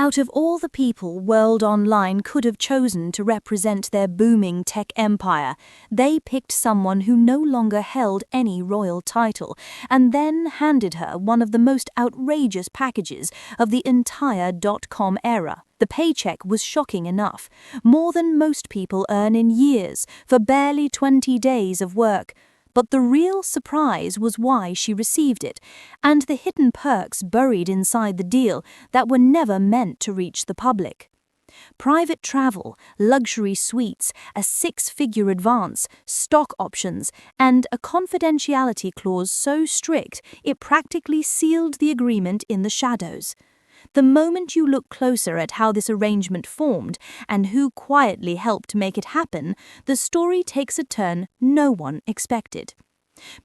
Out of all the people World Online could have chosen to represent their booming tech empire, they picked someone who no longer held any royal title, and then handed her one of the most outrageous packages of the entire dot-com era. The paycheck was shocking enough, more than most people earn in years for barely 20 days of work. But the real surprise was why she received it, and the hidden perks buried inside the deal that were never meant to reach the public. Private travel, luxury suites, a six-figure advance, stock options, and a confidentiality clause so strict it practically sealed the agreement in the shadows. The moment you look closer at how this arrangement formed and who quietly helped make it happen, the story takes a turn no one expected.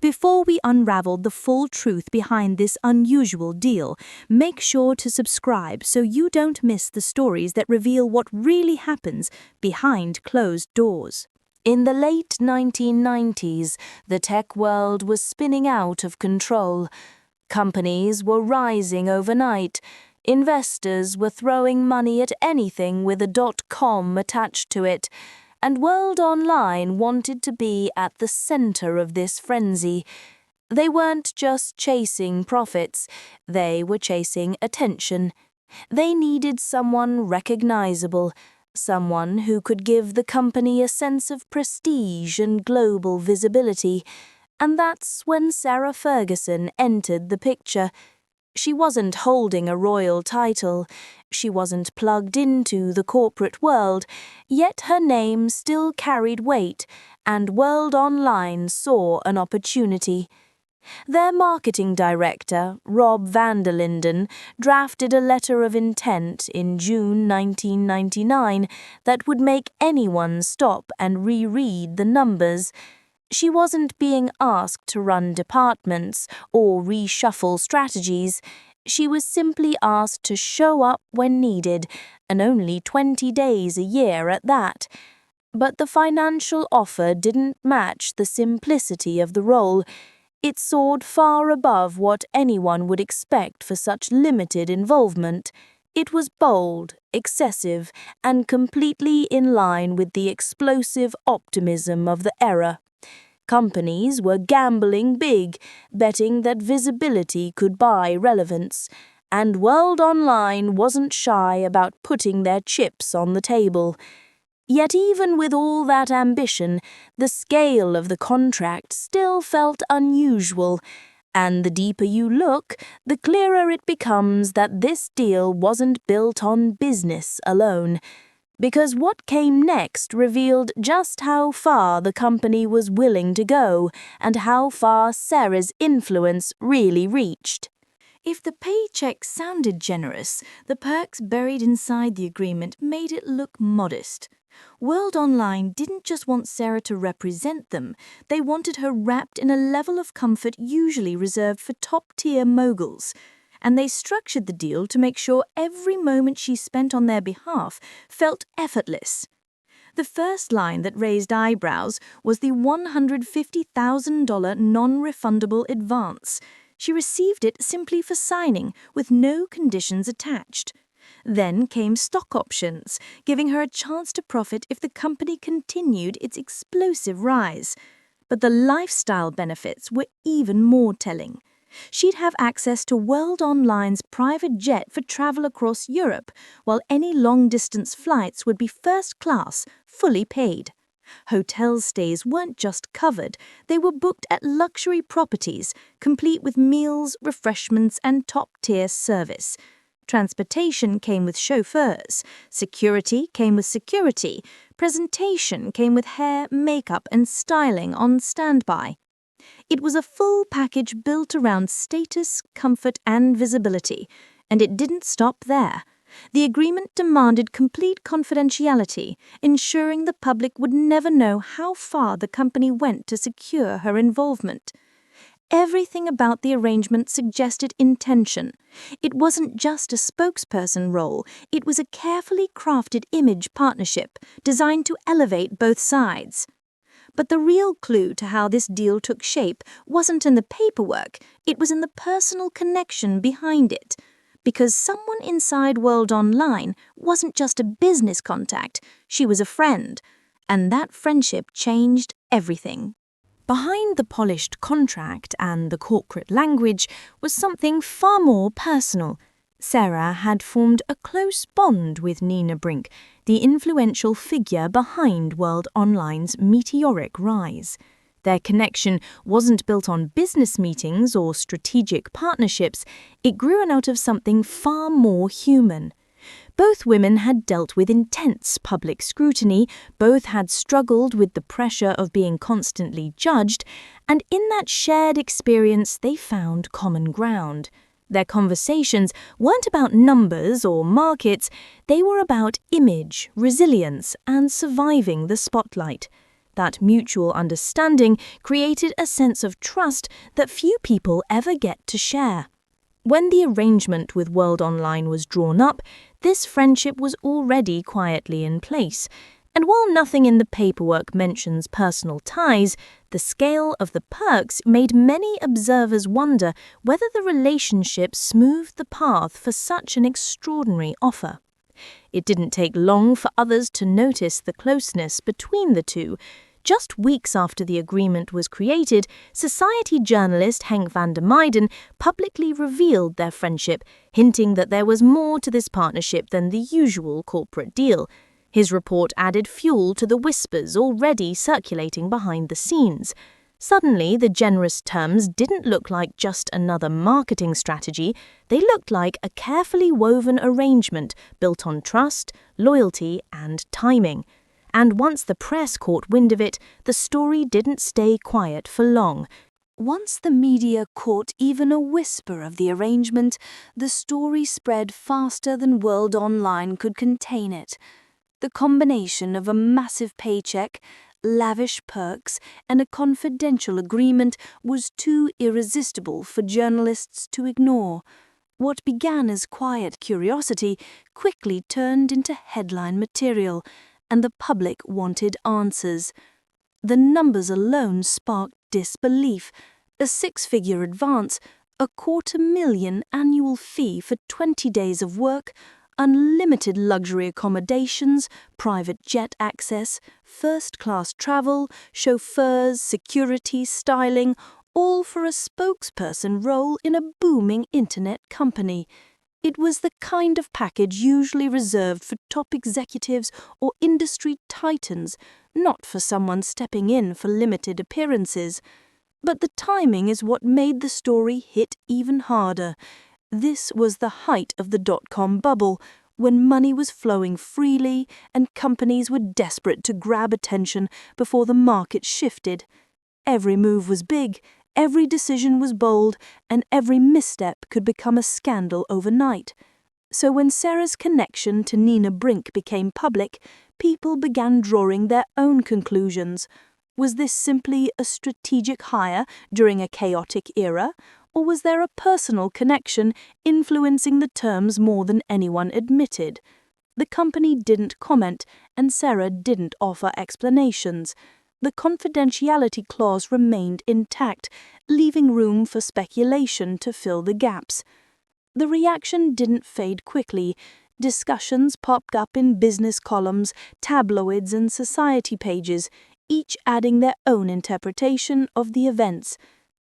Before we unravel the full truth behind this unusual deal, make sure to subscribe so you don't miss the stories that reveal what really happens behind closed doors. In the late 1990s, the tech world was spinning out of control. Companies were rising overnight. Investors were throwing money at anything with a .com attached to it, and World Online wanted to be at the center of this frenzy. They weren't just chasing profits, they were chasing attention. They needed someone recognizable, someone who could give the company a sense of prestige and global visibility. And that's when Sarah Ferguson entered the picture. She wasn't holding a royal title, she wasn't plugged into the corporate world, yet her name still carried weight, and World Online saw an opportunity. Their marketing director, Rob van der Linden, drafted a letter of intent in June 1999 that would make anyone stop and reread the numbers. She wasn't being asked to run departments or reshuffle strategies. She was simply asked to show up when needed, and only 20 days a year at that. But the financial offer didn't match the simplicity of the role. It soared far above what anyone would expect for such limited involvement. It was bold, excessive, and completely in line with the explosive optimism of the era. Companies were gambling big, betting that visibility could buy relevance, and World Online wasn't shy about putting their chips on the table. Yet even with all that ambition, the scale of the contract still felt unusual, and the deeper you look, the clearer it becomes that this deal wasn't built on business alone. Because what came next revealed just how far the company was willing to go and how far Sarah's influence really reached. If the paycheck sounded generous, the perks buried inside the agreement made it look modest. World Online didn't just want Sarah to represent them, they wanted her wrapped in a level of comfort usually reserved for top-tier moguls. And they structured the deal to make sure every moment she spent on their behalf felt effortless. The first line that raised eyebrows was the $150,000 non-refundable advance. She received it simply for signing, with no conditions attached. Then came stock options, giving her a chance to profit if the company continued its explosive rise. But the lifestyle benefits were even more telling. She'd have access to World Online's private jet for travel across Europe, while any long-distance flights would be first class, fully paid. Hotel stays weren't just covered, they were booked at luxury properties, complete with meals, refreshments, and top-tier service. Transportation came with chauffeurs, security came with security, presentation came with hair, makeup, and styling on standby. It was a full package built around status, comfort, and visibility, and it didn't stop there. The agreement demanded complete confidentiality, ensuring the public would never know how far the company went to secure her involvement. Everything about the arrangement suggested intention. It wasn't just a spokesperson role, it was a carefully crafted image partnership designed to elevate both sides. But the real clue to how this deal took shape wasn't in the paperwork, it was in the personal connection behind it. because someone inside World Online wasn't just a business contact, she was a friend, and that friendship changed everything. Behind the polished contract and the corporate language was something far more personal. Sarah had formed a close bond with Nina Brink, the influential figure behind World Online's meteoric rise. Their connection wasn't built on business meetings or strategic partnerships, it grew out of something far more human. Both women had dealt with intense public scrutiny, both had struggled with the pressure of being constantly judged, and in that shared experience they found common ground. Their conversations weren't about numbers or markets, they were about image, resilience, and surviving the spotlight. That mutual understanding created a sense of trust that few people ever get to share. When the arrangement with World Online was drawn up, this friendship was already quietly in place, and while nothing in the paperwork mentions personal ties, the scale of the perks made many observers wonder whether the relationship smoothed the path for such an extraordinary offer. It didn't take long for others to notice the closeness between the two. Just weeks after the agreement was created, society journalist Henk van der Meijden publicly revealed their friendship, hinting that there was more to this partnership than the usual corporate deal. His report added fuel to the whispers already circulating behind the scenes. Suddenly, the generous terms didn't look like just another marketing strategy, they looked like a carefully woven arrangement built on trust, loyalty, and timing. And once the press caught wind of it, the story didn't stay quiet for long. Once the media caught even a whisper of the arrangement, the story spread faster than World Online could contain it. The combination of a massive paycheck, lavish perks, and a confidential agreement was too irresistible for journalists to ignore. What began as quiet curiosity quickly turned into headline material, and the public wanted answers. The numbers alone sparked disbelief. A six-figure advance, a 250,000 annual fee for 20 days of work, unlimited luxury accommodations, private jet access, first-class travel, chauffeurs, security, styling, all for a spokesperson role in a booming internet company. It was the kind of package usually reserved for top executives or industry titans, not for someone stepping in for limited appearances. But the timing is what made the story hit even harder. This was the height of the dot-com bubble, when money was flowing freely and companies were desperate to grab attention before the market shifted. Every move was big, every decision was bold, and every misstep could become a scandal overnight. So when Sarah's connection to Nina Brink became public, people began drawing their own conclusions. Was this simply a strategic hire during a chaotic era, or was there a personal connection influencing the terms more than anyone admitted? The company didn't comment, and Sarah didn't offer explanations. The confidentiality clause remained intact, leaving room for speculation to fill the gaps. The reaction didn't fade quickly. Discussions popped up in business columns, tabloids, and society pages, each adding their own interpretation of the events.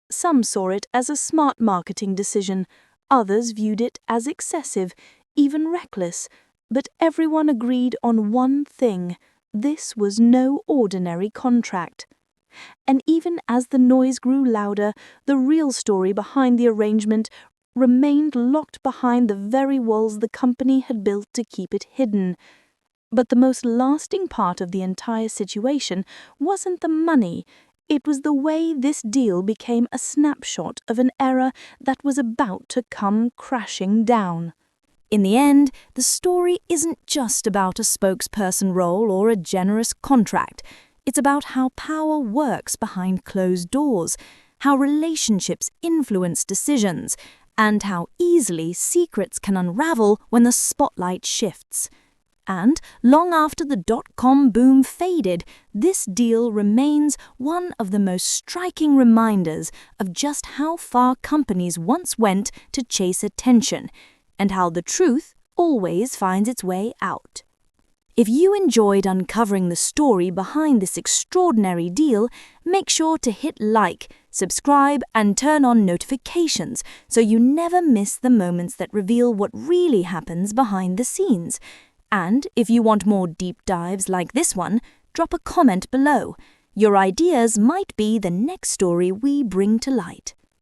Some saw it as a smart marketing decision, others viewed it as excessive, even reckless, but everyone agreed on one thing: this was no ordinary contract. And even as the noise grew louder, the real story behind the arrangement remained locked behind the very walls the company had built to keep it hidden. But the most lasting part of the entire situation wasn't the money. It was the way this deal became a snapshot of an era that was about to come crashing down. In the end, the story isn't just about a spokesperson role or a generous contract. It's about how power works behind closed doors, how relationships influence decisions, and how easily secrets can unravel when the spotlight shifts. And long after the dot-com boom faded, this deal remains one of the most striking reminders of just how far companies once went to chase attention. and how the truth always finds its way out. If you enjoyed uncovering the story behind this extraordinary deal, make sure to hit like, subscribe, and turn on notifications so you never miss the moments that reveal what really happens behind the scenes. And if you want more deep dives like this one, drop a comment below. Your ideas might be the next story we bring to light.